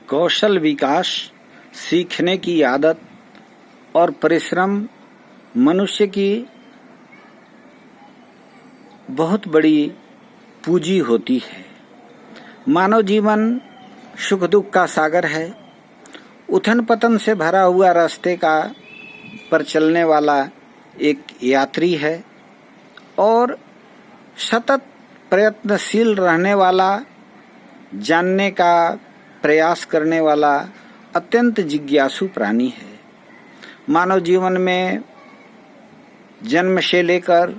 कौशल विकास, सीखने की आदत और परिश्रम मनुष्य की बहुत बड़ी पूंजी होती है। मानव जीवन सुख दुख का सागर है। उथन पतन से भरा हुआ रास्ते का पर चलने वाला एक यात्री है और सतत प्रयत्नशील रहने वाला, जानने का प्रयास करने वाला अत्यंत जिज्ञासु प्राणी है। मानव जीवन में जन्म से लेकर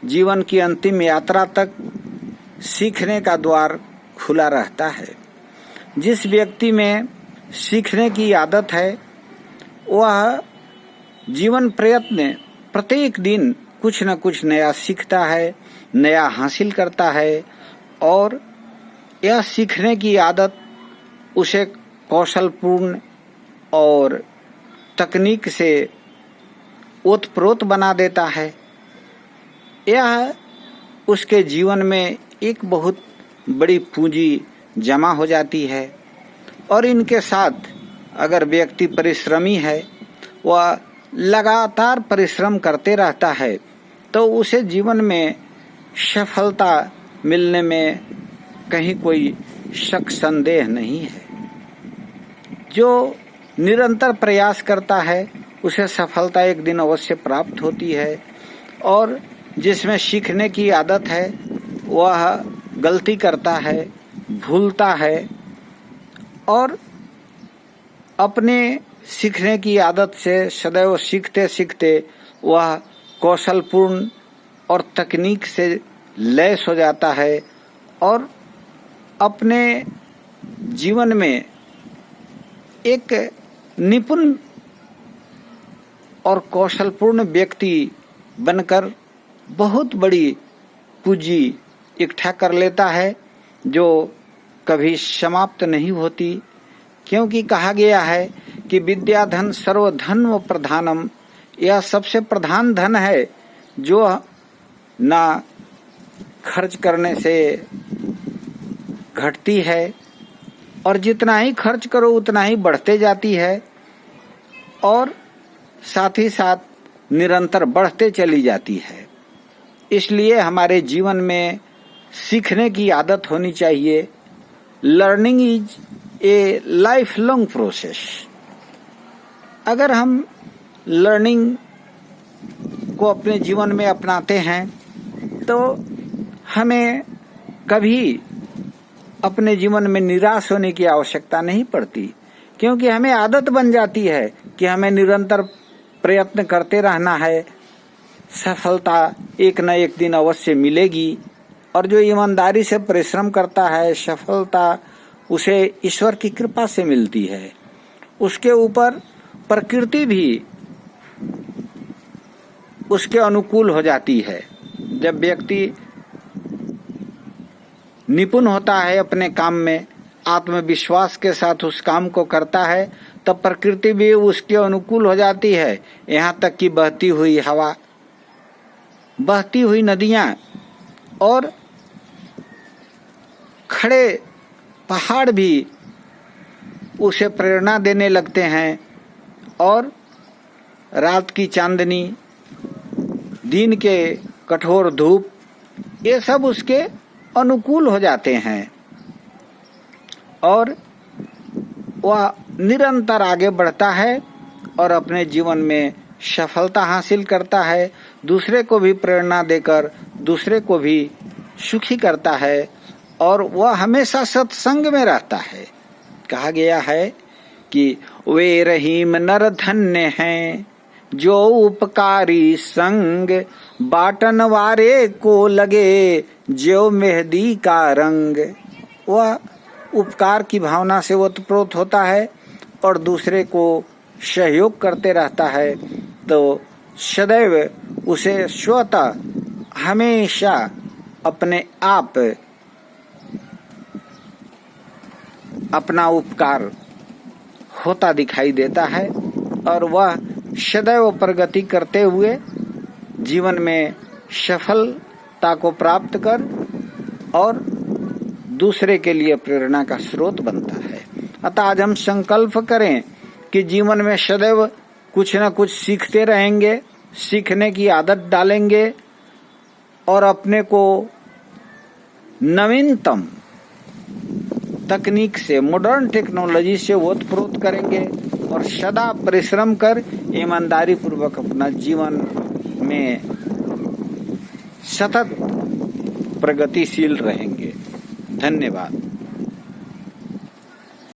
जीवन की अंतिम यात्रा तक सीखने का द्वार खुला रहता है। जिस व्यक्ति में सीखने की आदत है वह जीवन प्रयत्न प्रत्येक दिन कुछ न कुछ नया सीखता है, नया हासिल करता है और यह सीखने की आदत उसे कौशलपूर्ण और तकनीक से ओतप्रोत बना देता है। यह उसके जीवन में एक बहुत बड़ी पूंजी जमा हो जाती है और इनके साथ अगर व्यक्ति परिश्रमी है, वह लगातार परिश्रम करते रहता है तो उसे जीवन में सफलता मिलने में कहीं कोई शक संदेह नहीं है। जो निरंतर प्रयास करता है उसे सफलता एक दिन अवश्य प्राप्त होती है और जिसमें सीखने की आदत है वह गलती करता है, भूलता है और अपने सीखने की आदत से सदैव सीखते सीखते वह कौशलपूर्ण और तकनीक से लैस हो जाता है और अपने जीवन में एक निपुण और कौशलपूर्ण व्यक्ति बनकर बहुत बड़ी पूंजी इकट्ठा कर लेता है जो कभी समाप्त नहीं होती। क्योंकि कहा गया है कि विद्या धन सर्वधन्व प्रधानम, यह सबसे प्रधान धन है जो ना खर्च करने से घटती है और जितना ही खर्च करो उतना ही बढ़ते जाती है और साथ ही साथ निरंतर बढ़ते चली जाती है। इसलिए हमारे जीवन में सीखने की आदत होनी चाहिए। Learning is a life long process. अगर हम लर्निंग को अपने जीवन में अपनाते हैं तो हमें कभी अपने जीवन में निराश होने की आवश्यकता नहीं पड़ती, क्योंकि हमें आदत बन जाती है कि हमें निरंतर प्रयत्न करते रहना है। सफलता एक न एक दिन अवश्य मिलेगी और जो ईमानदारी से परिश्रम करता है सफलता उसे ईश्वर की कृपा से मिलती है। उसके ऊपर प्रकृति भी उसके अनुकूल हो जाती है। जब व्यक्ति निपुण होता है अपने काम में, आत्मविश्वास के साथ उस काम को करता है, तब प्रकृति भी उसके अनुकूल हो जाती है। यहाँ तक कि बहती हुई हवा, बहती हुई नदियाँ और खड़े पहाड़ भी उसे प्रेरणा देने लगते हैं और रात की चांदनी, दिन के कठोर धूप, ये सब उसके अनुकूल हो जाते हैं और वह निरंतर आगे बढ़ता है और अपने जीवन में सफलता हासिल करता है। दूसरे को भी प्रेरणा देकर दूसरे को भी सुखी करता है और वह हमेशा सत्संग में रहता है। कहा गया है कि वे रहीम नर धन्य हैं जो उपकारी संग, बाटन वारे को लगे जो मेहंदी का रंग। वह उपकार की भावना से ओतप्रोत होता है और दूसरे को सहयोग करते रहता है तो सदैव उसे स्वतः हमेशा अपने आप अपना उपकार होता दिखाई देता है और वह सदैव प्रगति करते हुए जीवन में सफलता को प्राप्त कर और दूसरे के लिए प्रेरणा का स्रोत बनता है। अतः आज हम संकल्प करें कि जीवन में सदैव कुछ न कुछ सीखते रहेंगे, सीखने की आदत डालेंगे और अपने को नवीनतम तकनीक से, मॉडर्न टेक्नोलॉजी से ओतप्रोत करेंगे और सदा परिश्रम कर ईमानदारी पूर्वक अपना जीवन में सतत प्रगतिशील रहेंगे। धन्यवाद।